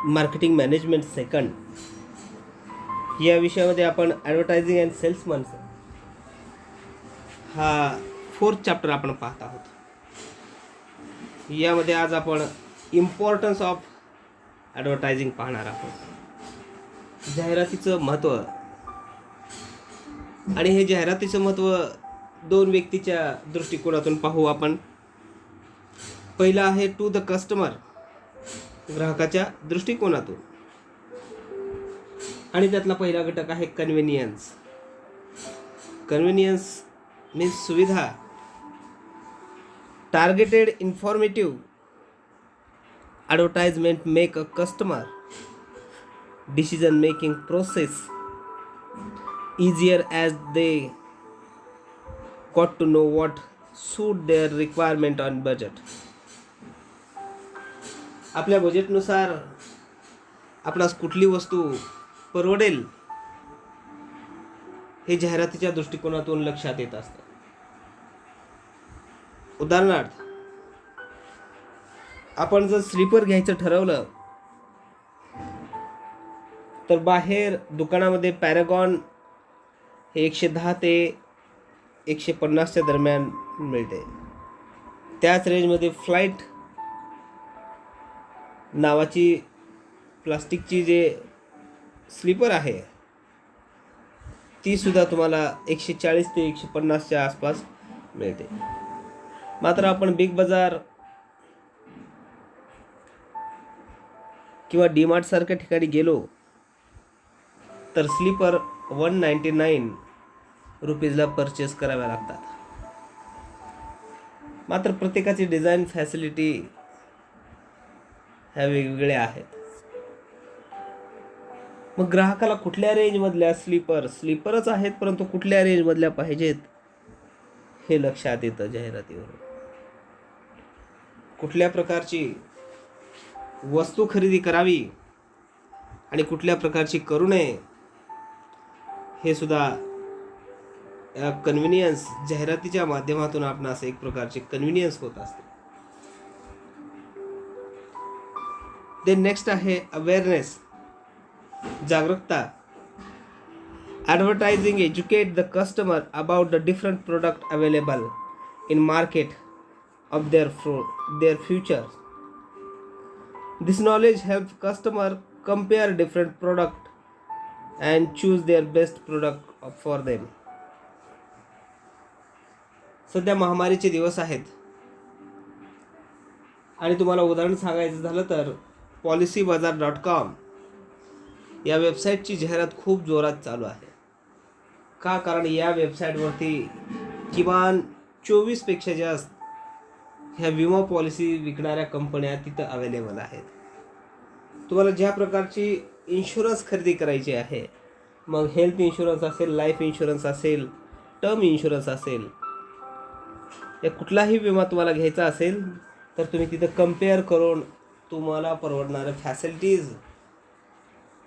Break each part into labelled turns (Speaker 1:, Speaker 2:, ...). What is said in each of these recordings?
Speaker 1: Marketing management second या विषयामध्ये आपण ॲडव्हर्टायझिंग अँड सेल्समन हा फोर्थ चॅप्टर आपण पाहत आहोत. यामध्ये आज आपण इम्पॉर्टन्स ऑफ ॲडव्हर्टायझिंग पाहणार आहोत. जाहिरातीचं महत्त्व आणि हे जाहिरातीचं महत्त्व दोन व्यक्तीच्या दृष्टिकोनातून पाहू आपण. पहिला आहे टू द कस्टमर, ग्राहकाच्या दृष्टिकोनातून, आणि त्यातला पहिला घटक आहे कन्व्हिनियन्स. कन्व्हिनियन्स मीन्स सुविधा. Targeted informative advertisement make a customer decision making process easier as they got to know what suit their requirement on budget. आपल्या बजेटनुसार आपणास कुठली वस्तू परवडेल हे जाहिरातीच्या दृष्टिकोनातून लक्षात येत असतं. उदाहरणार्थ, आपण जर स्लीपर घ्यायचं ठरवलं तर बाहेर दुकानामध्ये पॅरागॉन हे 110 ते 150च्या दरम्यान मिळते. त्याच रेंजमध्ये फ्लाईट नावाची प्लास्टिकची जे स्लीपर आहे ती सुद्धा तुम्हाला 140 ते 150च्या आसपास मिळते. मात्र आपण बिग बाजार किंवा डीमार्ट सारख्या ठिकाणी गेलो तर स्लीपर 199 रुपीजला परचेस कराव्या लागतात. मात्र प्रत्येकाची डिझाईन फॅसिलिटी ह्या वेगवेगळ्या आहेत. मग ग्राहकाला कुठल्या रेंजमधल्या स्लीपरच आहेत, परंतु कुठल्या रेंजमधल्या पाहिजेत हे लक्षात येतं जाहिरातीवरून. कुठल्या प्रकारची वस्तू खरेदी करावी आणि कुठल्या प्रकारची करू नये हे सुद्धा कन्व्हिनियन्स जाहिरातीच्या माध्यमातून आपणास एक प्रकारचे कन्व्हिनियन्स होत असते. ते नेक्स्ट आहे अवेअरनेस, जागरूकता. Advertising educate the customer about the different product available in market of their future. This knowledge help customer compare different product and choose their best product for them. सध्या महामारीचे दिवस आहेत आणि तुम्हाला उदाहरण सांगायचं झालं तर policybazaar.com या वेबसाईटची जाहिरात खूप जोरात चालू आहे. का? कारण या वेबसाईटवरती किमान 24 पेक्षा जास्त ह्या विमा पॉलिसी विकणाऱ्या कंपन्या तिथं अवेलेबल आहेत. तुम्हाला ज्या प्रकारची इन्शुरन्स खरेदी करायची आहे, मग हेल्थ इन्शुरन्स असेल, लाईफ इन्शुरन्स असेल, टर्म इन्शुरन्स असेल, या कुठलाही विमा तुम्हाला घ्यायचा असेल तर तुम्ही तिथं कम्पेअर करून तुम्हाला परवडणाऱ्या फॅसिलिटीज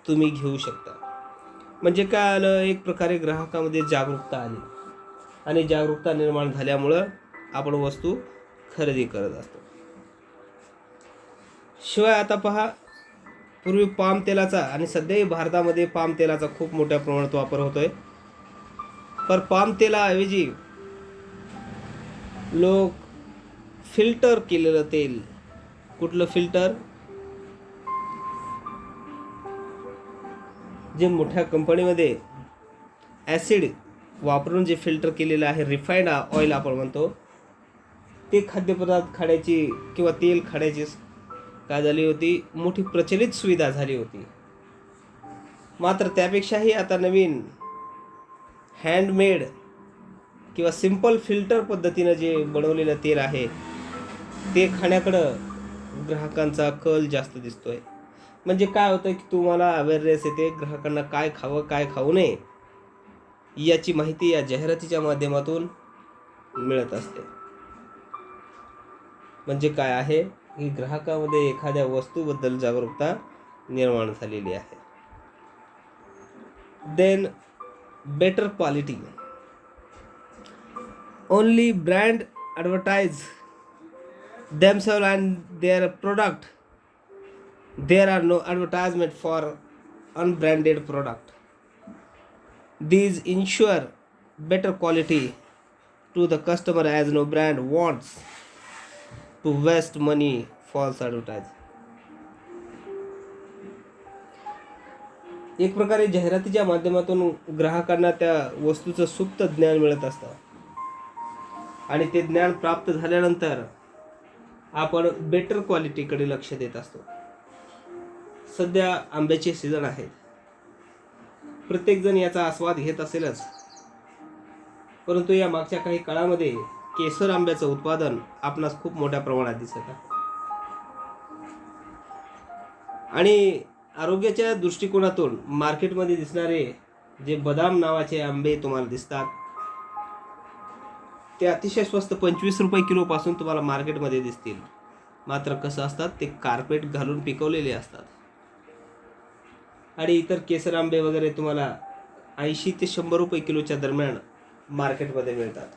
Speaker 1: तुम्ही घेऊ शकता. म्हणजे काय आलं, एक प्रकारे ग्राहकामध्ये जागरूकता आली आणि जागरूकता निर्माण झाल्यामुळं आपण वस्तू खरेदी करत असतो. शिवाय आता पहा, पूर्वी पाम तेलाचा आणि सध्याही भारतामध्ये पाम तेलाचा खूप मोठ्या प्रमाणात वापर होतोय. पर पाम तेलाऐवजी लोक फिल्टर केलेलं तेल, कुठलं फिल्टर, जे मोठ्या कंपनीमध्ये ॲसिड वापरून जे फिल्टर केलेलं आहे, रिफाईंड ऑइल आपण म्हणतो, ते खाद्यपदार्थ खाण्याची किंवा तेल खाण्याची काय झाली होती, मोठी प्रचलित सुविधा झाली होती. मात्र त्यापेक्षाही आता नवीन हँडमेड किंवा सिंपल फिल्टर पद्धतीनं जे बनवलेलं तेल आहे ते खाण्याकडं ग्राहकांचा कल जास्त दिसतोय. म्हणजे काय होतं की तुम्हाला अवेअरनेस येते, ग्राहकांना काय खावं काय खाऊ नये याची माहिती या जाहिरातीच्या माध्यमातून मिळत असते. म्हणजे काय आहे की ग्राहकामध्ये एखाद्या वस्तूबद्दल जागरूकता निर्माण झालेली आहे. Then better quality. Only brand advertise themselves and their product There are no advertisement for unbranded product. These ensure better quality to the customer as no brand wants to waste money false advertising. एक प्रकारे जाहिरातीच्या माध्यमातून ग्राहकांना त्या वस्तूचं सुप्त ज्ञान मिळत असतं आणि ते ज्ञान प्राप्त झाल्यानंतर आपण बेटर क्वालिटीकडे लक्ष देत असतो. सध्या आंब्याचे सीझन आहेत. प्रत्येकजण याचा आस्वाद घेत असेलच, परंतु या मागच्या काही काळामध्ये केसर आंब्याचं उत्पादन आपणास खूप मोठ्या प्रमाणात दिसत आहे. आणि आरोग्याच्या दृष्टिकोनातून मार्केटमध्ये दिसणारे जे बदाम नावाचे आंबे तुम्हाला दिसतात ते अतिशय स्वस्त 25 रुपये किलोपासून तुम्हाला मार्केटमध्ये दिसतील. मात्र कसं असतात, ते कार्पेट घालून पिकवलेले असतात. आणि इतर केसर आंबे वगैरे तुम्हाला 80 ते 100 रुपये किलोच्या दरम्यान मार्केटमध्ये मिळतात.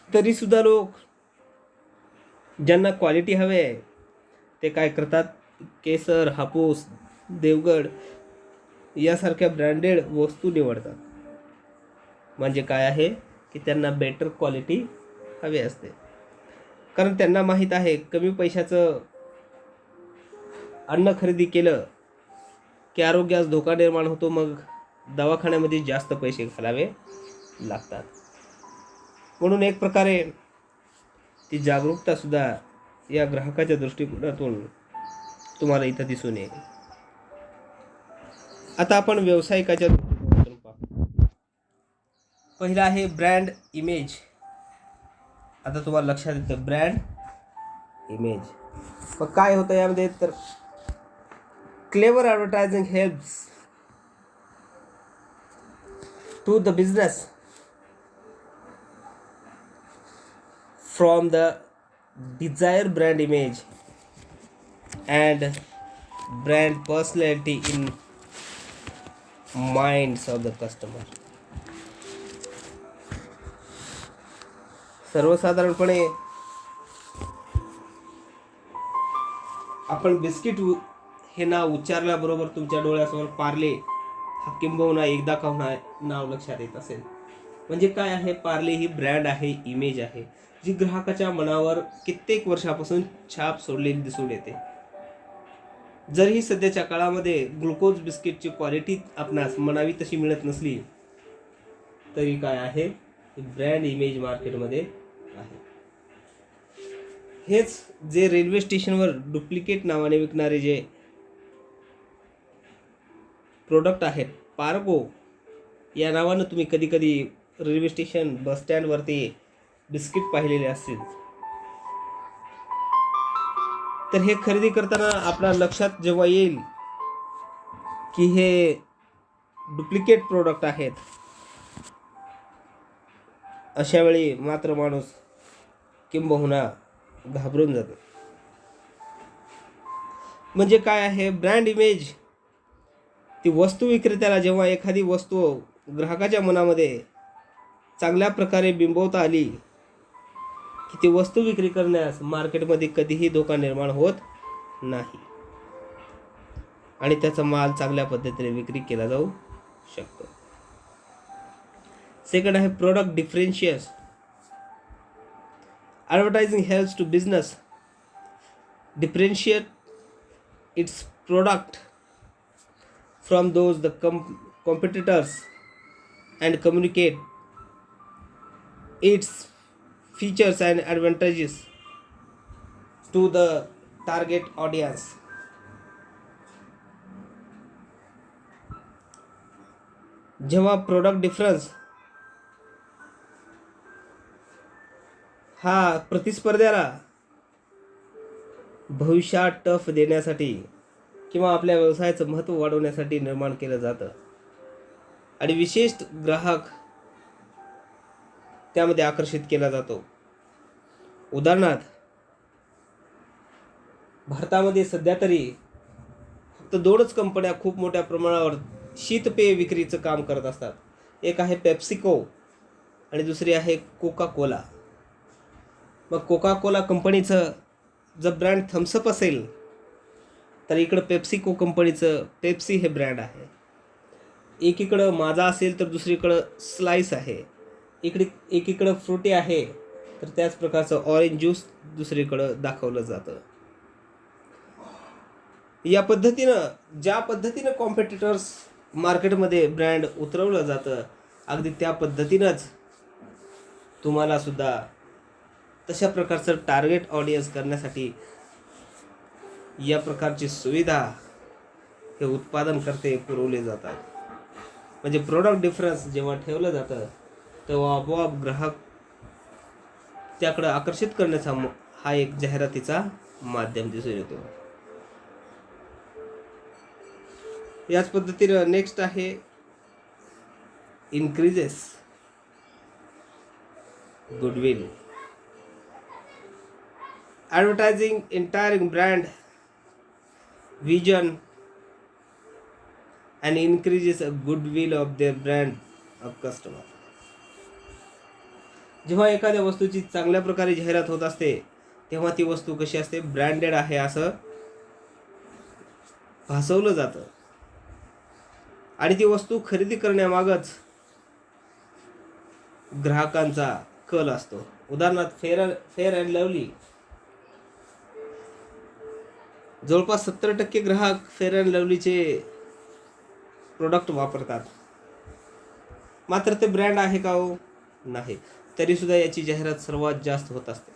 Speaker 1: तरी सुद्धा लोक ज्यांना क्वालिटी हवे आहे ते काय करतात, केसर, हापूस, देवगड यासारख्या ब्रँडेड वस्तू निवडतात. म्हणजे काय आहे की त्यांना बेटर क्वालिटी हवी असते. कारण त्यांना माहीत आहे कमी पैशाचं अन्न खरेदी केलं की आरोग्यास धोका निर्माण होतो, मग दवाखान्यामध्ये जास्त पैसे घालावे लागतात. म्हणून एक प्रकारे ती जागरूकता सुद्धा या ग्राहकाच्या दृष्टिकोनातून तुम्हाला इथं दिसून येईल. आता आपण व्यावसायिकाच्या दृष्टिकोनातून पाहू. पहिला आहे ब्रँड इमेज. आता तुम्हाला लक्षात येतं ब्रँड इमेज. मग काय होतं यामध्ये, तर clever advertising helps to the business from the desire brand image and brand personality in minds of the customer. सर्वसाधारणपणे आपण बिस्किट हे नाव उच्चारल्याबरोबर तुमच्या डोळ्यासमोर पार्ले हा किंबहुना एकदा का होणार नाव लक्षात येत असेल. म्हणजे काय आहे, पार्ले ही ब्रँड आहे, इमेज आहे, जी ग्राहकाच्या मनावर कित्येक वर्षापासून छाप सोडलेली दिसून येते. जरीही सध्याच्या काळामध्ये ग्लुकोज बिस्किटची क्वालिटी आपणास म्हणावी तशी मिळत नसली तरी काय आहे, ब्रँड इमेज मार्केटमध्ये आहे. हेच जे रेल्वे स्टेशनवर डुप्लिकेट नावाने विकणारे जे प्रोडक्ट आहेत, पार्गो या नावानं तुम्ही कधी कधी रेल्वे स्टेशन बस स्टँडवरती बिस्किट पाहिलेले असतील, तर हे खरेदी करताना आपल्या लक्षात जेव्हा येईल की हे डुप्लिकेट प्रोडक्ट आहेत, अशा वेळी मात्र माणूस किंबहुना घाबरून जातो. म्हणजे काय आहे, ब्रँड इमेज ती वस्तू विक्रेत्याला जेव्हा एखादी वस्तू ग्राहकाच्या मनामध्ये चांगल्या प्रकारे बिंबवता आली की ती वस्तू विक्री करण्यास मार्केटमध्ये कधीही धोका निर्माण होत नाही आणि त्याचा माल चांगल्या पद्धतीने विक्री केला जाऊ शकतो. सेकंड आहे product differentiation. Advertising helps to business differentiate its product from those the competitors and communicate its features and advantages to the target audience. जेव्हा प्रोडक्ट डिफरन्स हा प्रतिस्पर्ध्याला भविष्यात टफ देण्यासाठी किंवा आपल्या व्यवसायाचं महत्त्व वाढवण्यासाठी निर्माण केलं जातं आणि विशेष ग्राहक त्यामध्ये आकर्षित केला जातो. उदाहरणार्थ, भारतामध्ये सध्या तरी फक्त 2च कंपन्या खूप मोठ्या प्रमाणावर शीतपेय विक्रीचं काम करत असतात. एक आहे पेप्सिको आणि दुसरी आहे कोका कोला. मग कोका कोला कंपनीचं जर ब्रँड थम्सअप असेल तर इकडं पेप्सिको कंपनीचं पेप्सी हे ब्रँड आहे. एकीकडं माझा असेल तर दुसरीकडं स्लाइस आहे. एकीकडं फ्रुटी आहे तर त्याच प्रकारचं ऑरेंज ज्यूस दुसरीकडं दाखवलं जातं. या पद्धतीनं ज्या पद्धतीनं कॉम्पिटिटर्स मार्केटमध्ये ब्रँड उतरवलं जातं, अगदी त्या पद्धतीनंच तुम्हाला सुद्धा तशा प्रकारचं टार्गेट ऑडियन्स करण्यासाठी या प्रकारची सुविधा हे उत्पादनकर्ते पुरवले जातात. म्हणजे प्रोडक्ट डिफरन्स जेव्हा ठेवलं जातं तेव्हा आपोआप ग्राहक त्याकडे आकर्षित करण्याचा हा एक जाहिरातीचा माध्यम दिसून येतो. याच पद्धतीने नेक्स्ट आहे increases goodwill. Advertising entering brand vision and increases a goodwill of their brand of customer. जेव्हा एखाद्या वस्तूची चांगल्या प्रकारे जाहिरात होत असते तेव्हा ती वस्तू कशी असते, ब्रँडेड आहे असं भासवलं जातं आणि ती वस्तू खरेदी करण्यामागच ग्राहकांचा कल असतो. उदाहरणार्थ फेअर अँड लवली, जवळपास 70% ग्राहक फेअर अँड लवलीचे प्रोडक्ट वापरतात. मात्र ते ब्रँड आहे का हो? नाही. तरीसुद्धा याची जाहिरात सर्वात जास्त होत असते.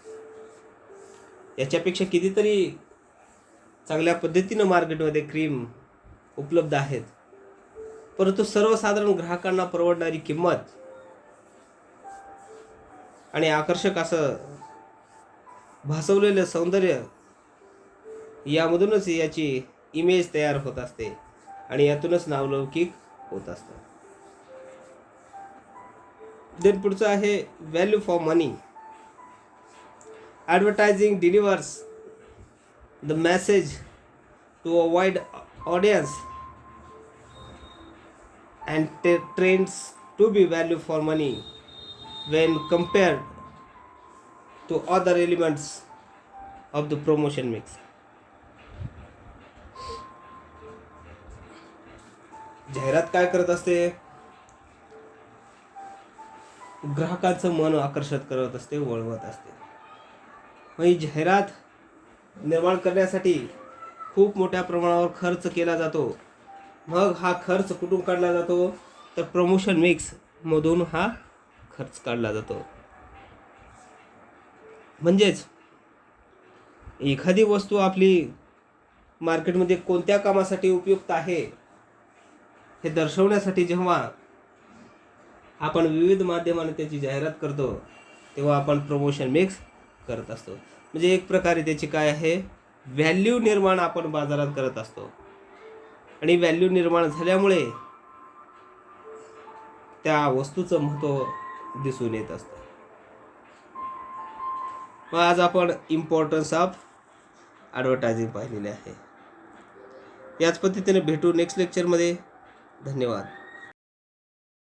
Speaker 1: याच्यापेक्षा कितीतरी चांगल्या पद्धतीनं मार्केटमध्ये क्रीम उपलब्ध आहेत, परंतु सर्वसाधारण ग्राहकांना परवडणारी किंमत आणि आकर्षक असं भासवलेलं सौंदर्य यामधूनच याची इमेज तयार होत असते आणि यातूनच नावलौकिक होत असतं. देन पुढचं आहे value for money. Advertising delivers the message to a wide audience and trends to be value for money when compared to other elements of the promotion mix. जाहिरात काय करत असते, ग्राहकांचं मन आकर्षित करत असते, वळवत असते. म्हणजे जाहिरात निर्माण करण्यासाठी खूप मोठ्या प्रमाणावर खर्च केला जातो. मग हा खर्च कुठून काढला जातो, तर प्रमोशन मिक्स मधून हा खर्च काढला जातो. म्हणजेच एखादी वस्तू आपली मार्केटमध्ये कोणत्या कामासाठी उपयुक्त आहे हे दर्शवण्यासाठी जेव्हा आपण विविध माध्यमाने त्याची जाहिरात करतो तेव्हा आपण प्रमोशन मिक्स करत असतो. म्हणजे एक प्रकारे त्याची काय आहे, व्हॅल्यू निर्माण आपण बाजारात करत असतो आणि व्हॅल्यू निर्माण झाल्यामुळे त्या वस्तूचं महत्त्व दिसून येत असतं. मग आज आपण इम्पॉर्टन्स ऑफ ॲडव्हर्टायझिंग पाहिलेले आहे. याच पद्धतीने भेटू नेक्स्ट लेक्चरमध्ये. धन्यवाद.